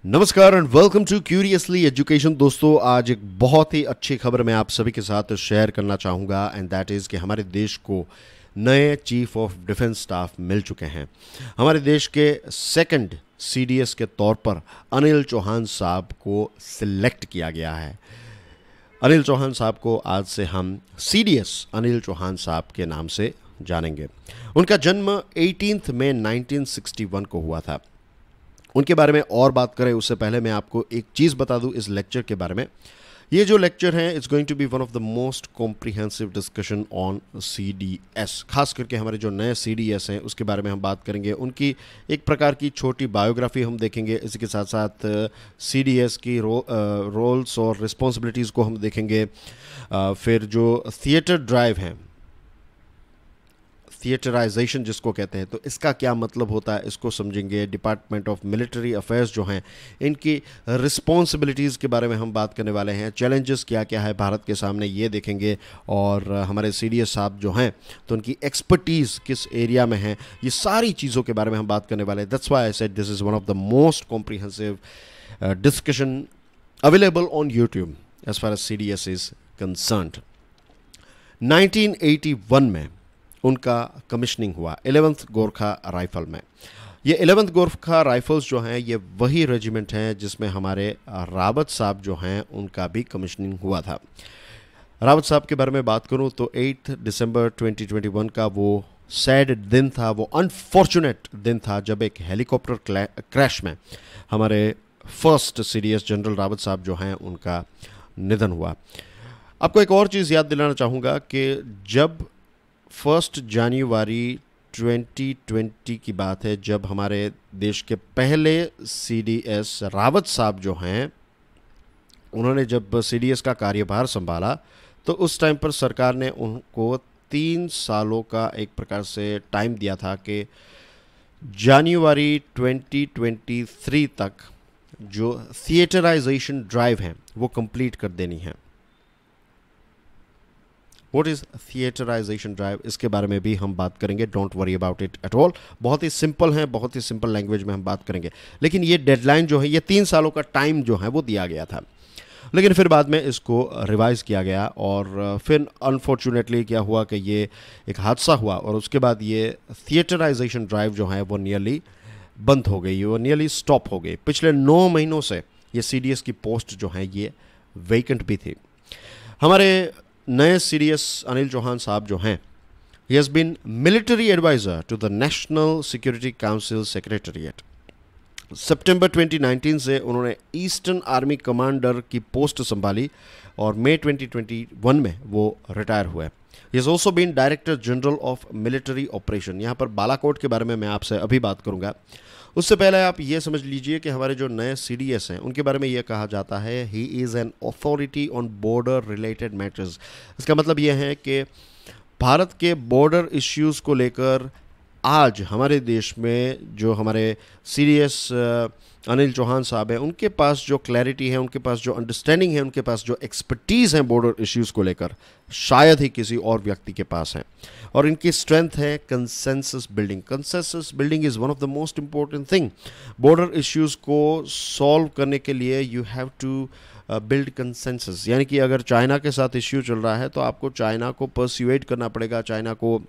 नमस्कार and welcome to Curiously Education. दोस्तों, आज एक बहुत ही अच्छी खबर मैं आप सभी के साथ शेयर करना चाहूँगा एंड दैट इज़ कि हमारे देश को नए चीफ ऑफ डिफेंस स्टाफ मिल चुके हैं। हमारे देश के सेकंड सीडीएस के तौर पर अनिल चौहान साहब को सिलेक्ट किया गया है। अनिल चौहान साहब को आज से हम सीडीएस अनिल चौहान साहब के नाम से जानेंगे। उनका जन्म 18 मई 1961 को हुआ था। उनके बारे में और बात करें उससे पहले मैं आपको एक चीज़ बता दूं इस लेक्चर के बारे में। ये जो लेक्चर है it's going to be one of the most comprehensive discussion on CDS. खास करके हमारे जो नए सीडीएस हैं उसके बारे में हम बात करेंगे। उनकी एक प्रकार की छोटी बायोग्राफी हम देखेंगे। इसी के साथ साथ सीडीएस की रोल्स और रिस्पॉन्सिबिलिटीज़ को हम देखेंगे। फिर जो थिएटर ड्राइव हैं, थिएटराइजेशन जिसको कहते हैं, तो इसका क्या मतलब होता है इसको समझेंगे। डिपार्टमेंट ऑफ मिलिट्री अफेयर्स जो हैं इनकी रिस्पॉन्सिबिलिटीज़ के बारे में हम बात करने वाले हैं। चैलेंजेस क्या क्या है भारत के सामने ये देखेंगे। और हमारे सीडीएस साहब जो हैं तो उनकी एक्सपर्टीज़ किस एरिया में है, ये सारी चीज़ों के बारे में हम बात करने वाले हैं। That's why I said this is one of the most comprehensive discussion available on YouTube as far as CDS is concerned. 1981 में उनका कमिश्निंग हुआ 11th गोरखा राइफल में। ये 11th गोरखा राइफल्स जो हैं ये वही रेजिमेंट हैं जिसमें हमारे रावत साहब जो हैं उनका भी कमिश्निंग हुआ था। रावत साहब के बारे में बात करूं तो 8 दिसंबर 2021 का वो सैड दिन था, वो अनफॉर्चुनेट दिन था जब एक हेलीकॉप्टर क्रैश में हमारे फर्स्ट सीडीएस जनरल रावत साहब जो हैं उनका निधन हुआ। आपको एक और चीज़ याद दिलाना चाहूँगा कि जब 1 जनवरी 2020 की बात है, जब हमारे देश के पहले सीडीएस रावत साहब जो हैं उन्होंने जब सीडीएस का कार्यभार संभाला तो उस टाइम पर सरकार ने उनको 3 सालों का एक प्रकार से टाइम दिया था कि जनवरी 2023 तक जो थिएटराइजेशन ड्राइव है वो कंप्लीट कर देनी है। What is थिएटराइजेशन ड्राइव, इसके बारे में भी हम बात करेंगे। Don't worry about it at all. बहुत ही सिंपल है, बहुत ही सिंपल लैंग्वेज में हम बात करेंगे। लेकिन ये डेडलाइन जो है, ये 3 सालों का टाइम जो है वो दिया गया था, लेकिन फिर बाद में इसको रिवाइज किया गया और फिर अनफॉर्चुनेटली क्या हुआ कि ये एक हादसा हुआ और उसके बाद ये थिएटराइजेशन ड्राइव जो है वो नियरली बंद हो गई, वो नियरली स्टॉप हो गई। पिछले 9 महीनों से ये सीडीएस की पोस्ट जो है ये वेकेंट भी थी। हमारे नए सीडीएस अनिल चौहान साहब जो हैं, he has been military adviser to the national security council secretariat. सितंबर 2019 से उन्होंने ईस्टर्न आर्मी कमांडर की पोस्ट संभाली और मई 2021 में वो रिटायर हुए। He has also been director general of military operation. यहाँ पर बालाकोट के बारे में मैं आपसे अभी बात करूँगा। उससे पहले आप ये समझ लीजिए कि हमारे जो नए सीडीएस हैं उनके बारे में ये कहा जाता है he is an authority on border related matters. इसका मतलब ये है कि भारत के बॉर्डर इश्यूज़ को लेकर आज हमारे देश में जो हमारे सीडीएस अनिल चौहान साहब हैं उनके पास जो क्लैरिटी है, उनके पास जो अंडरस्टैंडिंग है, उनके पास जो एक्सपर्टीज़ है बॉर्डर इश्यूज़ को लेकर, शायद ही किसी और व्यक्ति के पास है। और इनकी स्ट्रेंथ है consensus building. Consensus building is one of the most important thing. Border issues को सॉल्व करने के लिए you have to build consensus. यानी कि अगर चाइना के साथ इश्यू चल रहा है तो आपको चाइना को परस्यूएड करना पड़ेगा, चाइना को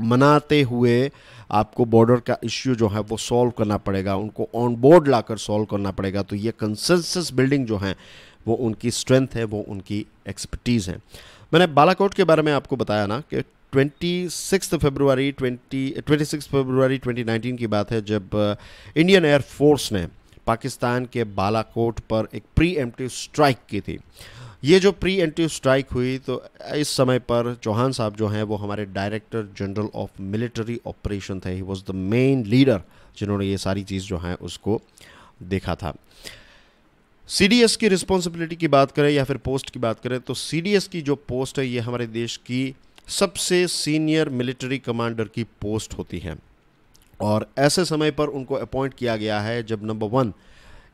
मनाते हुए आपको बॉर्डर का इश्यू जो है वो सॉल्व करना पड़ेगा, उनको ऑन बोर्ड लाकर सॉल्व करना पड़ेगा। तो ये कंसेंसस बिल्डिंग जो है वो उनकी स्ट्रेंथ है, वो उनकी एक्सपर्टीज़ है। मैंने बालाकोट के बारे में आपको बताया ना कि 26 फरवरी 2019 की बात है जब इंडियन एयर फोर्स ने पाकिस्तान के बालाकोट पर एक प्री एम्प्टिव स्ट्राइक की थी। ये जो प्री एम्प्टिव स्ट्राइक हुई तो इस समय पर चौहान साहब जो हैं वो हमारे director general of military operation थे। He was the main leader जिन्होंने ये सारी चीज़ जो है उसको देखा था। सीडीएस की रिस्पॉन्सिबिलिटी की बात करें या फिर पोस्ट की बात करें तो सीडीएस की जो पोस्ट है ये हमारे देश की सबसे सीनियर मिलिट्री कमांडर की पोस्ट होती है और ऐसे समय पर उनको अपॉइंट किया गया है जब नंबर 1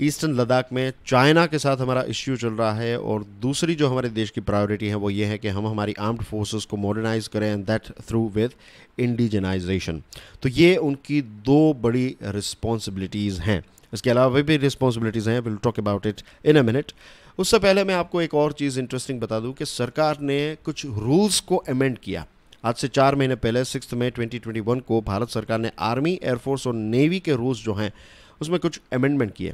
ईस्टर्न लद्दाख में चाइना के साथ हमारा इश्यू चल रहा है और दूसरी जो हमारे देश की प्रायोरिटी है वो ये है कि हम हमारी आर्म्ड फोर्सेस को मॉडर्नाइज करें and that through with indigenisation. तो ये उनकी 2 बड़ी रिस्पॉन्सिबिलिटीज़ हैं। इसके अलावा भी रिस्पॉन्सिबिलिटीज़ हैं, will talk about it in a minute. उससे पहले मैं आपको एक और चीज़ इंटरेस्टिंग बता दूं कि सरकार ने कुछ रूल्स को अमेंड किया। आज से 4 महीने पहले 6 मई 2021 को भारत सरकार ने आर्मी, एयरफोर्स और नेवी के रूल्स जो हैं उसमें कुछ अमेंडमेंट किए।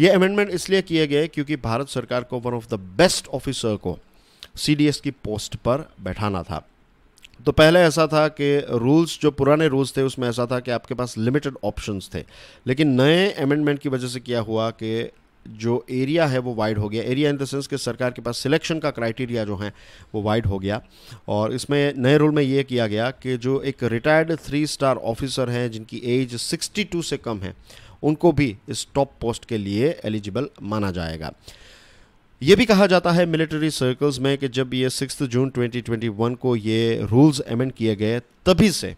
ये अमेंडमेंट इसलिए किए गए क्योंकि भारत सरकार को one of the best officer को CDS की पोस्ट पर बैठाना था। तो पहले ऐसा था कि रूल्स, जो पुराने रूल्स थे उसमें ऐसा था कि आपके पास लिमिटेड ऑप्शंस थे, लेकिन नए अमेंडमेंट की वजह से क्या हुआ कि जो एरिया है वो वाइड हो गया। एरिया इन द सेंस कि सरकार के पास सिलेक्शन का क्राइटेरिया जो है वो वाइड हो गया। और इसमें नए रूल में ये किया गया कि जो एक रिटायर्ड 3 स्टार ऑफिसर हैं जिनकी एज 62 से कम है, उनको भी इस टॉप पोस्ट के लिए एलिजिबल माना जाएगा। ये भी कहा जाता है मिलिट्री सर्कल्स में कि जब ये 6 जून 2021 को ये रूल्स अमेंड किए गए, तभी से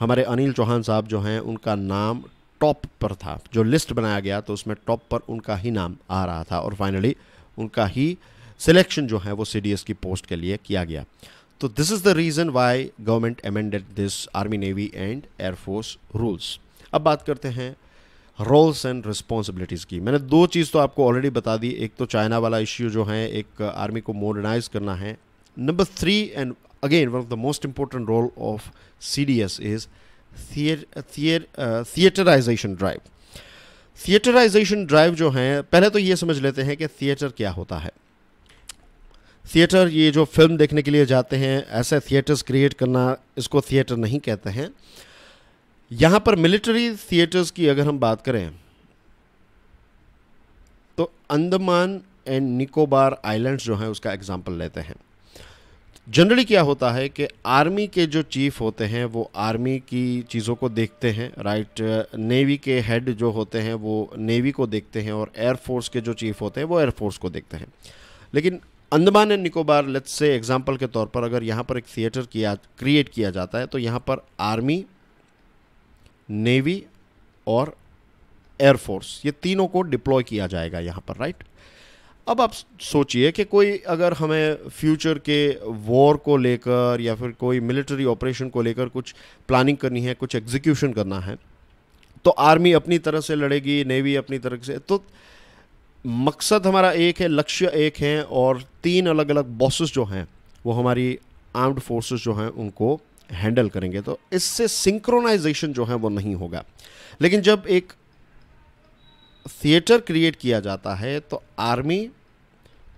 हमारे अनिल चौहान साहब जो हैं उनका नाम टॉप पर था। जो लिस्ट बनाया गया तो उसमें टॉप पर उनका ही नाम आ रहा था और फाइनली उनका ही सिलेक्शन जो है वो CDS की पोस्ट के लिए किया गया। तो this is the reason why government amended this army, navy and air force rules. अब बात करते हैं रोल्स एंड रिस्पॉन्सिबिलिटीज़ की। मैंने 2 चीज़ तो आपको ऑलरेडी बता दी। एक तो चाइना वाला इश्यू जो है, एक आर्मी को मॉडर्नाइज करना है। Number 3 and again one of the most important role of CDS is theatrisation drive. Theatrisation drive जो है, पहले तो ये समझ लेते हैं कि थिएटर क्या होता है। थिएटर, ये जो फिल्म देखने के लिए जाते हैं, ऐसे थिएटर्स क्रिएट करना, इसको थिएटर नहीं कहते हैं। यहाँ पर मिलिट्री थिएटर्स की अगर हम बात करें तो अंडमान एंड निकोबार आइलैंड्स जो हैं उसका एग्जांपल लेते हैं। जनरली क्या होता है कि आर्मी के जो चीफ होते हैं वो आर्मी की चीज़ों को देखते हैं, राइट। नेवी के हेड जो होते हैं वो नेवी को देखते हैं और एयरफोर्स के जो चीफ होते हैं वो एयरफोर्स को देखते हैं। लेकिन Andaman and Nicobar, let's say example के तौर पर, अगर यहाँ पर एक थिएटर क्रिएट किया जाता है तो यहाँ पर आर्मी, नेवी और एयरफोर्स, ये तीनों को डिप्लॉय किया जाएगा यहाँ पर, राइट। अब आप सोचिए कि कोई अगर हमें फ्यूचर के वॉर को लेकर या फिर कोई मिलिट्री ऑपरेशन को लेकर कुछ प्लानिंग करनी है, कुछ एग्जीक्यूशन करना है, तो आर्मी अपनी तरह से लड़ेगी, नेवी अपनी तरह से। तो मकसद हमारा एक है, लक्ष्य एक है, और 3 अलग अलग बॉसेस जो हैं वो हमारी आर्म्ड फोर्सेस जो हैं उनको हैंडल करेंगे। तो इससे सिंक्रोनाइजेशन जो है वो नहीं होगा। लेकिन जब एक थिएटर क्रिएट किया जाता है तो आर्मी,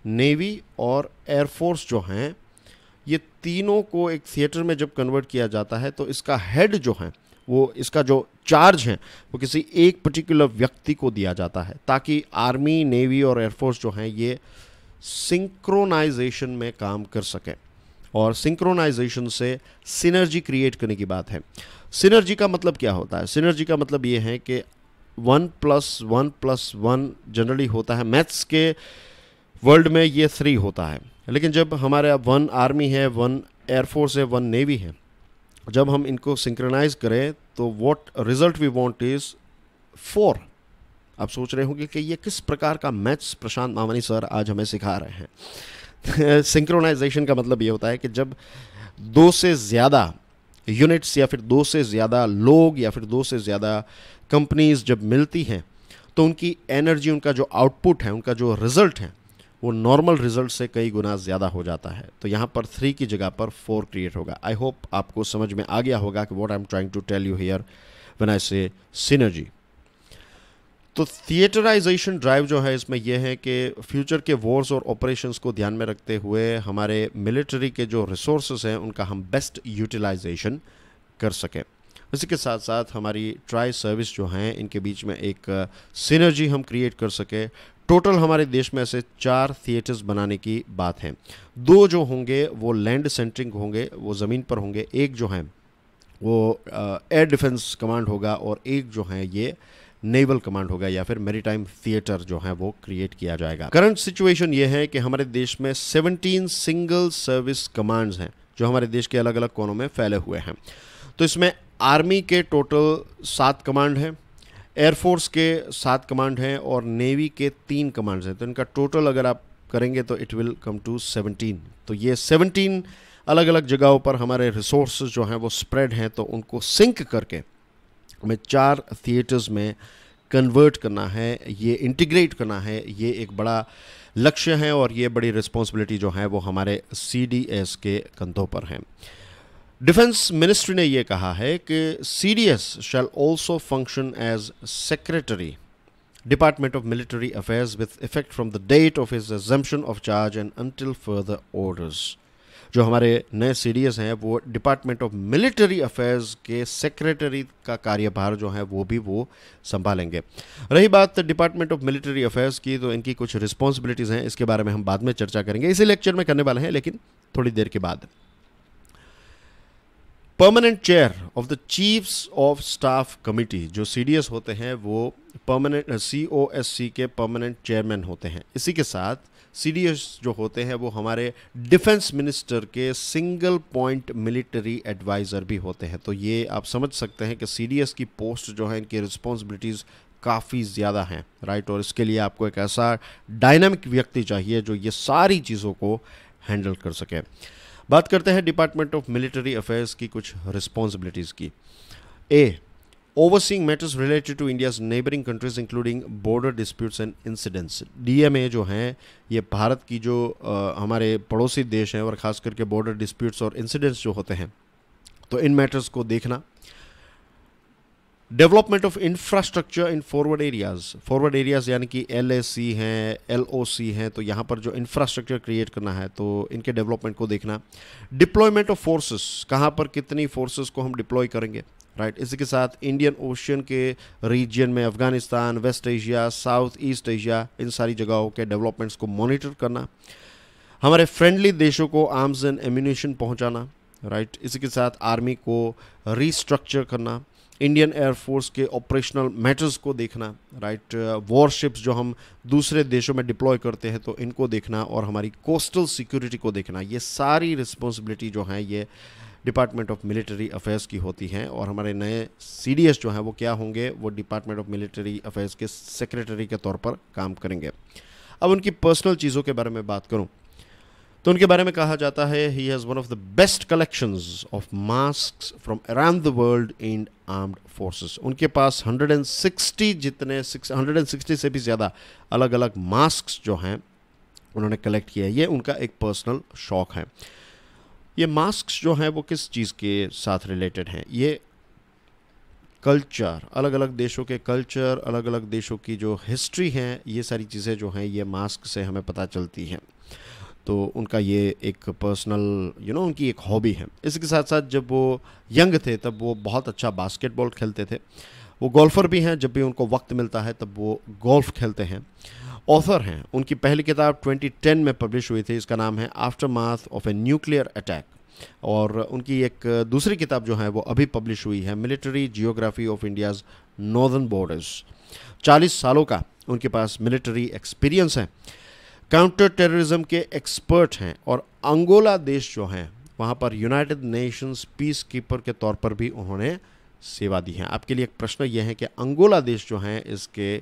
नेवी और एयरफोर्स जो हैं, ये तीनों को एक थिएटर में जब कन्वर्ट किया जाता है तो इसका हेड जो है वो, इसका जो चार्ज है वो किसी एक पर्टिकुलर व्यक्ति को दिया जाता है, ताकि आर्मी, नेवी और एयरफोर्स जो हैं ये सिंक्रोनाइजेशन में काम कर सकें। और सिंक्रोनाइजेशन से सिनर्जी क्रिएट करने की बात है। सिनर्जी का मतलब क्या होता है? सिनर्जी का मतलब ये है कि 1 + 1 + 1 जनरली होता है, मैथ्स के वर्ल्ड में ये 3 होता है। लेकिन जब हमारे 1 आर्मी है, 1 एयरफोर्स है, 1 नेवी है, जब हम इनको सिंक्रोनाइज करें तो what result we want is 4। आप सोच रहे होंगे कि ये किस प्रकार का मैथ्स प्रशांत मामनी सर आज हमें सिखा रहे हैं। सिंक्रोनाइजेशन का मतलब ये होता है कि जब 2 से ज़्यादा यूनिट्स या फिर 2 से ज़्यादा लोग या फिर 2 से ज़्यादा कंपनीज जब मिलती हैं तो उनकी एनर्जी, उनका जो आउटपुट है, उनका जो रिज़ल्ट है वो नॉर्मल रिजल्ट से कई गुना ज़्यादा हो जाता है। तो यहाँ पर 3 की जगह पर 4 क्रिएट होगा। आई होप आपको समझ में आ गया होगा कि what I am trying to tell you here when I say synergy. तो थिएटराइजेशन ड्राइव जो है इसमें यह है कि फ्यूचर के वॉर्स और ऑपरेशंस को ध्यान में रखते हुए हमारे मिलिट्री के जो रिसोर्सेज हैं उनका हम बेस्ट यूटिलाइजेशन कर सकें। इसी के साथ साथ हमारी ट्राई सर्विस जो हैं इनके बीच में एक सिनर्जी हम क्रिएट कर सके। टोटल हमारे देश में ऐसे 4 थिएटर्स बनाने की बात है। 2 जो होंगे वो लैंड सेंट्रिंग होंगे, वो ज़मीन पर होंगे। एक जो है वो एयर डिफेंस कमांड होगा और एक जो है ये नेवल कमांड होगा या फिर मैरीटाइम थिएटर जो है वो क्रिएट किया जाएगा। करंट सिचुएशन ये है कि हमारे देश में 17 सिंगल सर्विस कमांड्स हैं जो हमारे देश के अलग अलग कोनों में फैले हुए हैं। तो इसमें आर्मी के टोटल 7 कमांड हैं, एयरफोर्स के 7 कमांड हैं और नेवी के 3 कमांड्स हैं। तो इनका टोटल अगर आप करेंगे तो इट विल कम टू 17। तो ये 17 अलग अलग जगहों पर हमारे रिसोर्सेज जो हैं वो स्प्रेड हैं, तो उनको सिंक करके हमें 4 थिएटर्स में कन्वर्ट करना है, ये इंटीग्रेट करना है, ये एक बड़ा लक्ष्य है और ये बड़ी रिस्पॉन्सिबिलिटी जो है वो हमारे CDS के कंधों पर है। डिफेंस मिनिस्ट्री ने ये कहा है कि CDS shall also function as secretary department of military affairs with effect from the date of his exemption of charge and until further orders. जो हमारे नए CDS हैं वो डिपार्टमेंट ऑफ मिलिट्री अफेयर्स के सेक्रेटरी का कार्यभार जो है वो भी वो संभालेंगे। रही बात डिपार्टमेंट ऑफ मिलिट्री अफेयर्स की, तो इनकी कुछ रिस्पॉन्सिबिलिटीज़ हैं, इसके बारे में हम बाद में चर्चा करेंगे, इसी लेक्चर में करने वाले हैं लेकिन थोड़ी देर के बाद। Permanent chair of the chiefs of staff committee, जो CDS होते हैं वो परमानेंट COSC के परमानेंट चेयरमैन होते हैं। इसी के साथ CDS जो होते हैं वो हमारे डिफेंस मिनिस्टर के सिंगल पॉइंट मिलिट्री एडवाइज़र भी होते हैं। तो ये आप समझ सकते हैं कि CDS की पोस्ट जो है, इनकी रिस्पॉन्सिबिलिटीज़ काफ़ी ज़्यादा हैं, राइट। और इसके लिए आपको एक ऐसा डायनामिक व्यक्ति चाहिए जो ये सारी चीज़ों को हैंडल कर सके। बात करते हैं डिपार्टमेंट ऑफ मिलिट्री अफेयर्स की कुछ रिस्पॉन्सिबिलिटीज़ की। A, overseeing matters related to India's neighbouring countries including border disputes and incidents. DMA जो हैं ये भारत की जो हमारे पड़ोसी देश हैं और ख़ास करके बॉर्डर डिस्प्यूट्स और इंसिडेंट्स जो होते हैं, तो इन मैटर्स को देखना। Development of infrastructure in forward areas यानी कि LAC हैं, LOC हैं, तो यहाँ पर जो इंफ्रास्ट्रक्चर क्रिएट करना है तो इनके डेवलपमेंट को देखना। डिप्लॉयमेंट ऑफ फोर्सेस, कहाँ पर कितनी फोर्सेस को हम डिप्लॉय करेंगे, राइट। इसी के साथ इंडियन ओशियन के रीजन में Afghanistan, West Asia, South East Asia, इन सारी जगहों के डेवलपमेंट्स को मॉनिटर करना। हमारे फ्रेंडली देशों को आर्म्स एंड एम्यूनिशन पहुँचाना, राइट। इसी के साथ आर्मी को रीस्ट्रक्चर करना, इंडियन एयरफोर्स के ऑपरेशनल मैटर्स को देखना, राइट। वॉरशिप्स जो हम दूसरे देशों में डिप्लॉय करते हैं तो इनको देखना, और हमारी कोस्टल सिक्योरिटी को देखना। ये सारी रिस्पॉन्सिबिलिटी जो हैं ये डिपार्टमेंट ऑफ मिलिट्री अफेयर्स की होती हैं। और हमारे नए CDS जो हैं वो क्या होंगे, वो डिपार्टमेंट ऑफ मिलिट्री अफेयर्स के सेक्रेटरी के तौर पर काम करेंगे। अब उनकी पर्सनल चीज़ों के बारे में बात करूं तो उनके बारे में कहा जाता है he has one of the best collections of masks from around the world in armed forces. उनके पास 160 से भी ज़्यादा अलग अलग मास्क्स जो हैं उन्होंने कलेक्ट किया है। ये उनका एक पर्सनल शौक़ है। ये मास्क्स जो हैं वो किस चीज़ के साथ रिलेटेड हैं, ये कल्चर, अलग अलग देशों के कल्चर, अलग अलग देशों की जो हिस्ट्री है, ये सारी चीज़ें जो हैं ये मास्क से हमें पता चलती हैं। तो उनका ये एक पर्सनल उनकी एक हॉबी है। इसके साथ साथ जब वो यंग थे तब वो बहुत अच्छा बास्केटबॉल खेलते थे। वो गोल्फ़र भी हैं, जब भी उनको वक्त मिलता है तब वो गोल्फ़ खेलते हैं। ऑथर हैं, उनकी पहली किताब 2010 में पब्लिश हुई थी, इसका नाम है aftermath of a nuclear attack. और उनकी एक दूसरी किताब जो है वो अभी पब्लिश हुई है, military geography of India's northern borders. 40 सालों का उनके पास मिलिट्री एक्सपीरियंस है। काउंटर टेररिज्म के एक्सपर्ट हैं और अंगोला देश जो हैं वहाँ पर यूनाइटेड नेशंस पीस कीपर के तौर पर भी उन्होंने सेवा दी है। आपके लिए एक प्रश्न ये है कि अंगोला देश जो है इसके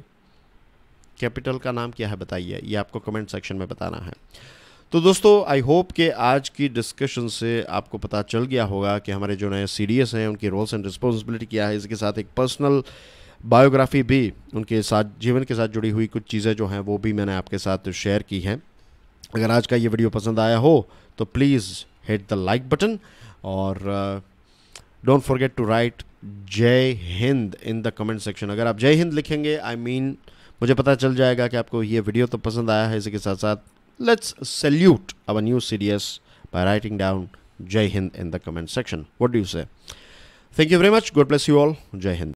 कैपिटल का नाम क्या है बताइए, ये आपको कमेंट सेक्शन में बताना है। तो दोस्तों आई होप कि आज की डिस्कशन से आपको पता चल गया होगा कि हमारे जो नए CDS हैं उनकी रोल्स एंड रिस्पॉन्सिबिलिटी क्या है। इसके साथ एक पर्सनल बायोग्राफी भी, उनके साथ जीवन के साथ जुड़ी हुई कुछ चीज़ें जो हैं वो भी मैंने आपके साथ शेयर की हैं। अगर आज का ये वीडियो पसंद आया हो तो please hit the like button और डोंट फॉरगेट टू राइट जय Hind in the comment section. अगर आप जय हिंद लिखेंगे मुझे पता चल जाएगा कि आपको ये वीडियो तो पसंद आया है। इसी के साथ साथ let's salute our new CDS by writing down Jai Hind in the comment section. What do you say? Thank you very much. God bless you all. Jai Hind.